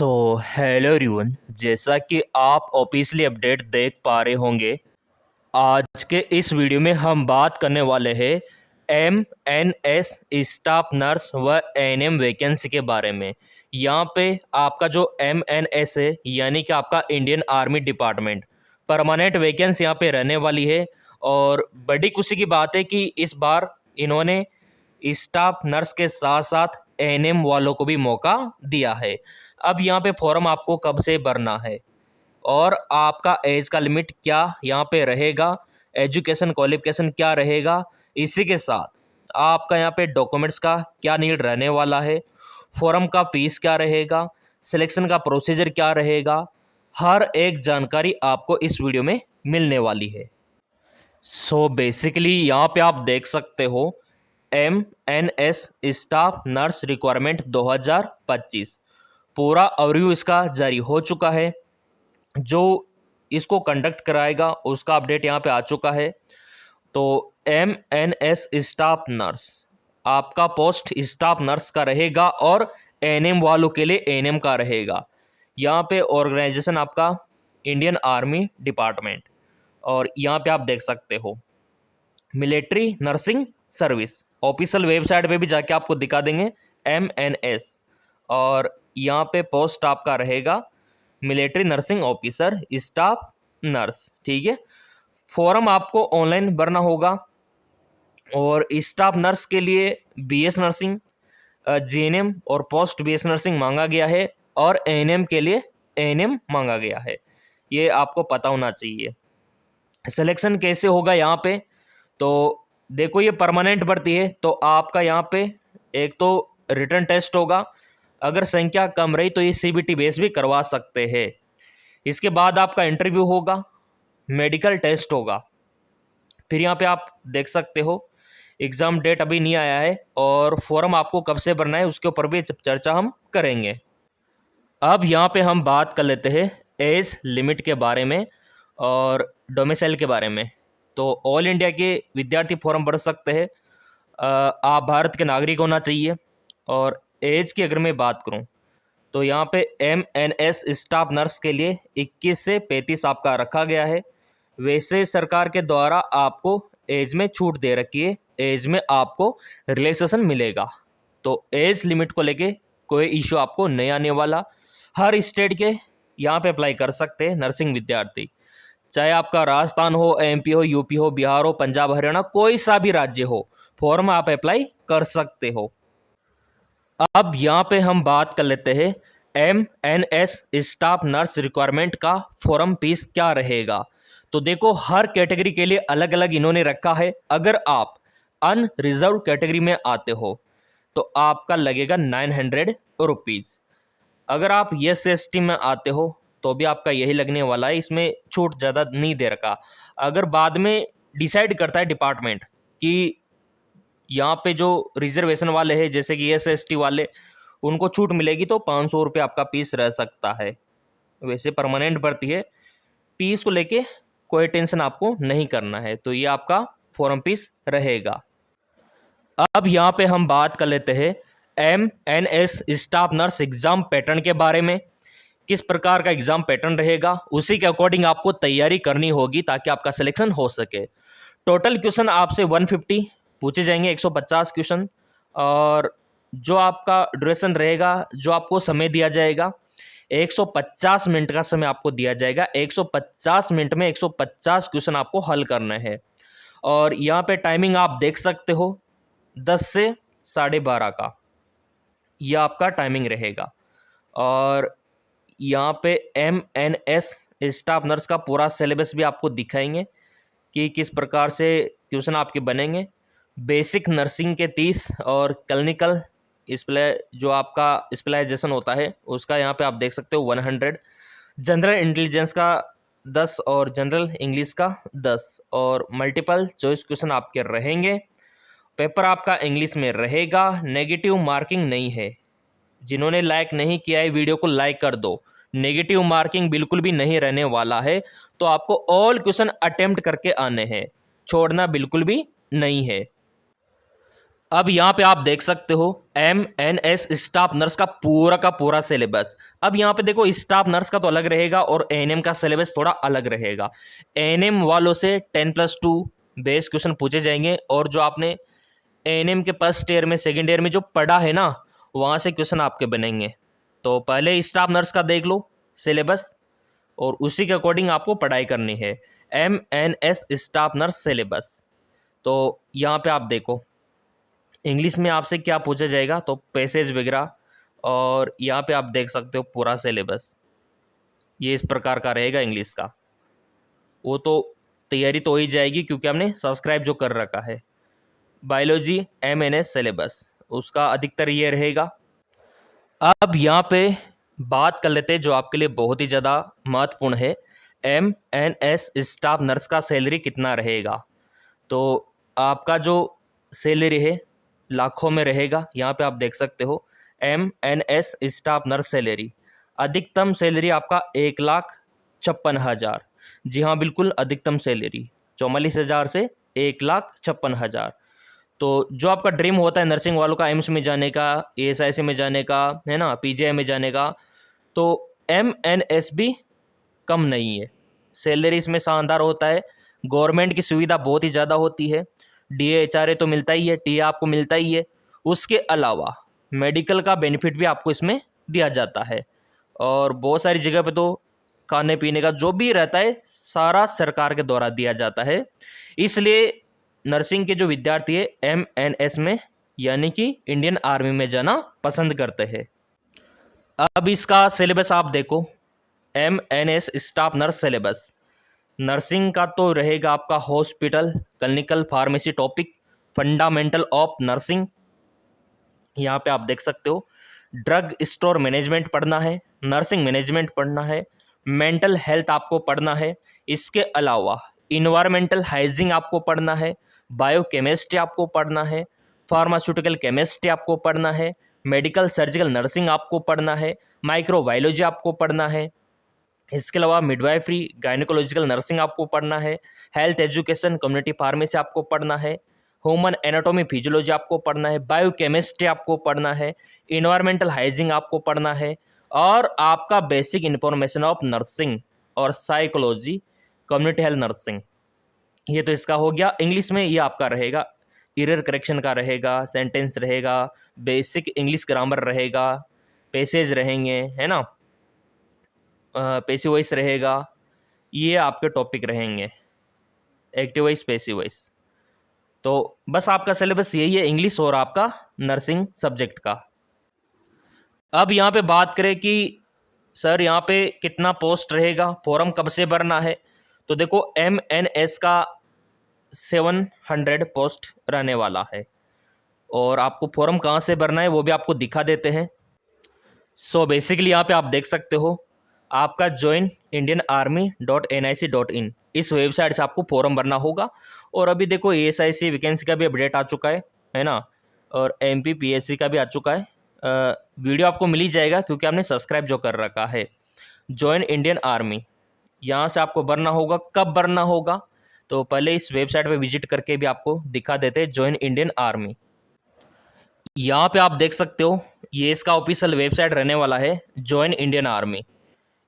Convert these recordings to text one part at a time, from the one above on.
Hello everyone, जैसा कि आप ऑफिशियली अपडेट देख पा रहे होंगे। आज के इस वीडियो में हम बात करने वाले हैं एमएनएस स्टाफ नर्स व एएनएम वैकेंसी के बारे में। यहाँ पे आपका जो एमएनएस है यानी कि आपका Indian army department permanent vacancy यहाँ पे रहने वाली है। और बड़ी खुशी की बात है कि इस बार इन्होंने स्टाफ नर्स के साथ साथ एएनएम वालों को भी मौका दिया है। अब यहाँ पे फॉर्म आपको कब से भरना है और आपका एज का लिमिट क्या यहाँ पे रहेगा, एजुकेशन क्वालिफिकेशन क्या रहेगा, इसी के साथ आपका यहाँ पे डॉक्यूमेंट्स का क्या नीड रहने वाला है, फॉर्म का फीस क्या रहेगा, सिलेक्शन का प्रोसीजर क्या रहेगा, हर एक जानकारी आपको इस वीडियो में मिलने वाली है। बेसिकली यहाँ पे आप देख सकते हो एमएनएस स्टाफ नर्स रिक्वायरमेंट 2025 पूरा ओवरव्यू इसका जारी हो चुका है। जो इसको कंडक्ट कराएगा उसका अपडेट यहाँ पे आ चुका है। तो एमएनएस स्टाफ नर्स आपका पोस्ट स्टाफ नर्स का रहेगा और एएनएम वालों के लिए एएनएम का रहेगा। यहाँ पे ऑर्गेनाइजेशन आपका इंडियन आर्मी डिपार्टमेंट, और यहाँ पे आप देख सकते हो military nursing service. Official website पे भी जाके आपको दिखा देंगे एमएनएस, और यहाँ पे पोस्ट आपका रहेगा military nursing officer staff nurse. ठीक है, फॉर्म आपको ऑनलाइन भरना होगा और स्टाफ नर्स के लिए बीएस नर्सिंग, जीएनएम और पोस्ट बीएस नर्सिंग मांगा गया है और एएनएम के लिए एएनएम मांगा गया है। ये आपको पता होना चाहिए। सिलेक्शन कैसे होगा यहाँ पे, तो देखो ये परमानेंट भर्ती है तो आपका यहाँ पे एक तो रिटन टेस्ट होगा, अगर संख्या कम रही तो ये सीबीटी बेस भी करवा सकते हैं। इसके बाद आपका इंटरव्यू होगा, मेडिकल टेस्ट होगा, फिर यहाँ पे आप देख सकते हो एग्ज़ाम डेट अभी नहीं आया है और फॉर्म आपको कब से भरना है उसके ऊपर भी चर्चा हम करेंगे। अब यहाँ पे हम बात कर लेते हैं एज लिमिट के बारे में और डोमिसाइल के बारे में। तो ऑल इंडिया के विद्यार्थी फॉर्म भर सकते हैं। आप भारत के नागरिक होना चाहिए। और एज की अगर मैं बात करूं तो यहाँ पे एमएनएस स्टाफ नर्स के लिए 21 से 35 आपका रखा गया है। वैसे सरकार के द्वारा आपको एज में छूट दे रखी है, एज में आपको रिलैक्सेशन मिलेगा। तो एज लिमिट को लेके कोई इशू आपको नहीं आने वाला। हर स्टेट के यहाँ पे अप्लाई कर सकते हैं नर्सिंग विद्यार्थी, चाहे आपका राजस्थान हो, एमपी हो, यूपी हो, बिहार हो, पंजाब, हरियाणा, कोई सा भी राज्य हो, फॉर्म आप अप्लाई कर सकते हो। अब यहाँ पे हम बात कर लेते हैं एमएनएस स्टाफ नर्स रिक्वायरमेंट का फॉर्म फीस क्या रहेगा। तो देखो हर कैटेगरी के लिए अलग अलग इन्होंने रखा है। अगर आप अनरिजर्व कैटेगरी में आते हो तो आपका लगेगा 900 रुपीज़। अगर आप SC/ST में आते हो तो भी आपका यही लगने वाला है, इसमें छूट ज़्यादा नहीं दे रखा। अगर बाद में डिसाइड करता है डिपार्टमेंट कि यहाँ पे जो रिजर्वेशन वाले हैं जैसे कि SC/ST वाले, उनको छूट मिलेगी तो 500 रुपये आपका फीस रह सकता है। वैसे परमानेंट भर्ती है, फीस को लेके कोई टेंशन आपको नहीं करना है। तो ये आपका फॉर्म फीस रहेगा। अब यहाँ पे हम बात कर लेते हैं MNS staff nurse exam pattern के बारे में। किस प्रकार का एग्ज़ाम पैटर्न रहेगा उसी के अकॉर्डिंग आपको तैयारी करनी होगी ताकि आपका सिलेक्शन हो सके। टोटल क्वेश्चन आपसे 150 पूछे जाएंगे, 150 क्वेश्चन। और जो आपका ड्यूरेशन रहेगा, जो आपको समय दिया जाएगा, 150 मिनट का समय आपको दिया जाएगा। 150 मिनट में 150 क्वेश्चन आपको हल करना है। और यहाँ पे टाइमिंग आप देख सकते हो 10 से 12:30 का यह आपका टाइमिंग रहेगा। और यहाँ पे एमएनएस स्टाफ नर्स का पूरा सिलेबस भी आपको दिखाएंगे कि किस प्रकार से क्वेश्चन आपके बनेंगे। बेसिक नर्सिंग के 30 और क्लिनिकल जो आपका स्पेशलाइजेशन होता है उसका यहाँ पे आप देख सकते हो 100। जनरल इंटेलिजेंस का 10 और जनरल इंग्लिश का 10 और मल्टीपल चॉइस क्वेश्चन आपके रहेंगे। पेपर आपका इंग्लिश में रहेगा, नेगेटिव मार्किंग नहीं है। जिन्होंने लाइक नहीं किया है वीडियो को लाइक कर दो, नेगेटिव मार्किंग बिल्कुल भी नहीं रहने वाला है। तो आपको ऑल क्वेश्चन अटेम्प्ट करके आने हैं, छोड़ना बिल्कुल भी नहीं है। अब यहाँ पे आप देख सकते हो MNS स्टाफ नर्स का पूरा सिलेबस। अब यहाँ पे देखो स्टाफ नर्स का तो अलग रहेगा और ANM का सिलेबस थोड़ा अलग रहेगा। ANM वालों से 10+2 बेस क्वेश्चन पूछे जाएंगे और जो आपने ANM के फर्स्ट ईयर में सेकेंड ईयर में जो पढ़ा है ना, वहाँ से क्वेश्चन आपके बनेंगे। तो पहले स्टाफ नर्स का देख लो सिलेबस और उसी के अकॉर्डिंग आपको पढ़ाई करनी है। MNS staff nurse syllabus. तो यहाँ पे आप देखो इंग्लिश में आपसे क्या पूछा जाएगा, तो पैसेज वगैरह, और यहाँ पे आप देख सकते हो पूरा सिलेबस ये इस प्रकार का रहेगा इंग्लिश का। वो तो तैयारी तो हो ही जाएगी क्योंकि हमने सब्सक्राइब जो कर रखा है। बायोलॉजी MNS सिलेबस उसका अधिकतर ये रहेगा। अब यहाँ पे बात कर लेते हैं जो आपके लिए बहुत ही ज़्यादा महत्वपूर्ण है, MNS स्टाफ नर्स का सैलरी कितना रहेगा। तो आपका जो सैलरी है लाखों में रहेगा। यहाँ पे आप देख सकते हो MNS स्टाफ नर्स सैलरी, अधिकतम सैलरी आपका 1,56,000। जी हाँ, बिल्कुल अधिकतम सैलरी 44,000 से 1,56,000। तो जो आपका ड्रीम होता है नर्सिंग वालों का, एम्स में जाने का, ASIC में जाने का, है ना, PGI में जाने का, तो MNS भी कम नहीं है। सैलरी इसमें शानदार होता है। गवर्नमेंट की सुविधा बहुत ही ज़्यादा होती है। DA HRA तो मिलता ही है, TA आपको मिलता ही है। उसके अलावा मेडिकल का बेनिफिट भी आपको इसमें दिया जाता है और बहुत सारी जगह पे तो खाने पीने का जो भी रहता है सारा सरकार के द्वारा दिया जाता है। इसलिए नर्सिंग के जो विद्यार्थी है MNS में यानी कि इंडियन आर्मी में जाना पसंद करते हैं। अब इसका सिलेबस आप देखो, MNS staff nurse syllabus. Nursing का तो रहेगा आपका hospital clinical pharmacy topic, fundamental of nursing, यहाँ पे आप देख सकते हो। ड्रग स्टोर मैनेजमेंट पढ़ना है, नर्सिंग मैनेजमेंट पढ़ना है, मेंटल हेल्थ आपको पढ़ना है। इसके अलावा इन्वायरमेंटल हाइजीन आपको पढ़ना है, बायोकेमिस्ट्री आपको पढ़ना है, फार्मास्यूटिकल केमिस्ट्री आपको पढ़ना है, मेडिकल सर्जिकल नर्सिंग आपको पढ़ना है, माइक्रोबायोलॉजी आपको पढ़ना है। इसके अलावा मिडवाइफरी गायनेकोलॉजिकल नर्सिंग आपको पढ़ना है, हेल्थ एजुकेशन कम्युनिटी फार्मेसी आपको पढ़ना है, ह्यूमन एनाटॉमी फिजियोलॉजी आपको पढ़ना है, बायोकेमिस्ट्री आपको पढ़ना है, इन्वायरमेंटल हाइजीन आपको पढ़ना है, और आपका बेसिक इंफॉर्मेशन ऑफ नर्सिंग और साइकोलॉजी कम्युनिटी हेल्थ नर्सिंग। ये तो इसका हो गया। इंग्लिश में ये आपका रहेगा, एरर करेक्शन का रहेगा, सेंटेंस रहेगा, बेसिक इंग्लिश ग्रामर रहेगा, पैसेज रहेंगे, है ना, पैसिव वॉइस रहेगा, ये आपके टॉपिक रहेंगे, एक्टिव वॉइस पैसिव वॉइस। तो बस आपका सिलेबस यही है इंग्लिश और आपका नर्सिंग सब्जेक्ट का। अब यहाँ पे बात करें कि सर यहाँ पे कितना पोस्ट रहेगा, फॉर्म कब से भरना है, तो देखो MNS का 700 पोस्ट रहने वाला है और आपको फॉर्म कहाँ से भरना है वो भी आपको दिखा देते हैं। सो बेसिकली यहाँ पे आप देख सकते हो आपका joinindianarmy.nic.in इस वेबसाइट से आपको फॉर्म भरना होगा। और अभी देखो ASIC वैकेंसी का भी अपडेट आ चुका है ना, और MP PSC का भी आ चुका है। वीडियो आपको मिल ही जाएगा क्योंकि आपने सब्सक्राइब जो कर रखा है। जॉइन इंडियन आर्मी, यहाँ से आपको भरना होगा। कब भरना होगा, तो पहले इस वेबसाइट पे विजिट करके भी आपको दिखा देते हैं जॉइन इंडियन आर्मी। यहाँ पे आप देख सकते हो ये इसका ऑफिशियल वेबसाइट रहने वाला है, जॉइन इंडियन आर्मी।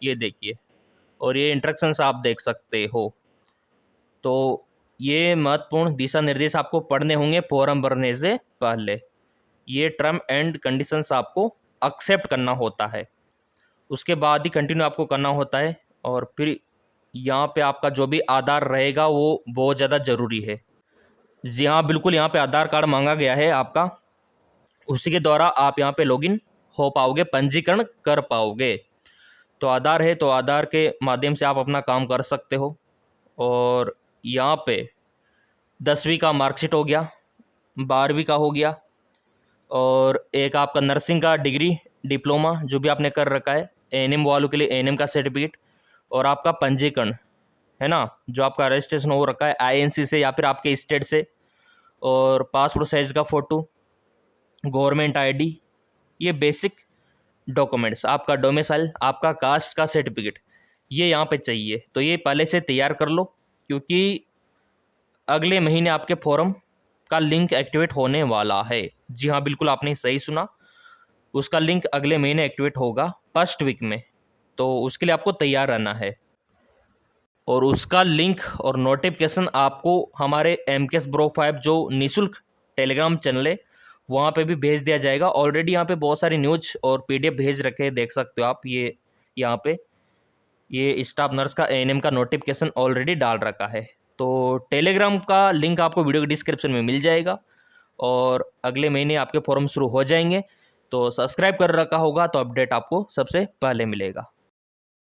ये देखिए, और ये इंस्ट्रक्शंस आप देख सकते हो। तो ये महत्वपूर्ण दिशा निर्देश आपको पढ़ने होंगे फॉर्म भरने से पहले। ये टर्म एंड कंडीशंस आपको एक्सेप्ट करना होता है, उसके बाद ही कंटिन्यू आपको करना होता है। और फिर यहाँ पे आपका जो भी आधार रहेगा वो बहुत ज़्यादा ज़रूरी है। जी हाँ, बिल्कुल, यहाँ पे आधार कार्ड मांगा गया है आपका, उसी के द्वारा आप यहाँ पे लॉगिन हो पाओगे, पंजीकरण कर पाओगे। तो आधार है तो आधार के माध्यम से आप अपना काम कर सकते हो। और यहाँ पे 10वीं का मार्कशीट हो गया, 12वीं का हो गया, और एक आपका नर्सिंग का डिग्री डिप्लोमा जो भी आपने कर रखा है, ANM वालों के लिए ANM का सर्टिफिकेट, और आपका पंजीकरण है ना, जो आपका रजिस्ट्रेशन हो रखा है INC से या फिर आपके स्टेट से, और पासपोर्ट साइज़ का फ़ोटो, गवर्नमेंट ID, ये बेसिक डॉक्यूमेंट्स, आपका डोमिसाइल, आपका कास्ट का सर्टिफिकेट, ये यहाँ पे चाहिए। तो ये पहले से तैयार कर लो क्योंकि अगले महीने आपके फॉर्म का लिंक एक्टिवेट होने वाला है। जी हाँ, बिल्कुल आपने सही सुना, उसका लिंक अगले महीने एक्टिवेट होगा फर्स्ट वीक में, तो उसके लिए आपको तैयार रहना है। और उसका लिंक और नोटिफिकेशन आपको हमारे MKS Bro 5 जो निःशुल्क टेलीग्राम चैनल है वहाँ पे भी भेज दिया जाएगा। ऑलरेडी यहाँ पे बहुत सारी न्यूज और PDF भेज रखे हैं, देख सकते हो आप। ये यहाँ पे ये स्टाफ नर्स का ANM का नोटिफिकेशन ऑलरेडी डाल रखा है। तो टेलीग्राम का लिंक आपको वीडियो के डिस्क्रिप्शन में मिल जाएगा और अगले महीने आपके फॉर्म शुरू हो जाएंगे। तो सब्सक्राइब कर रखा होगा तो अपडेट आपको सबसे पहले मिलेगा।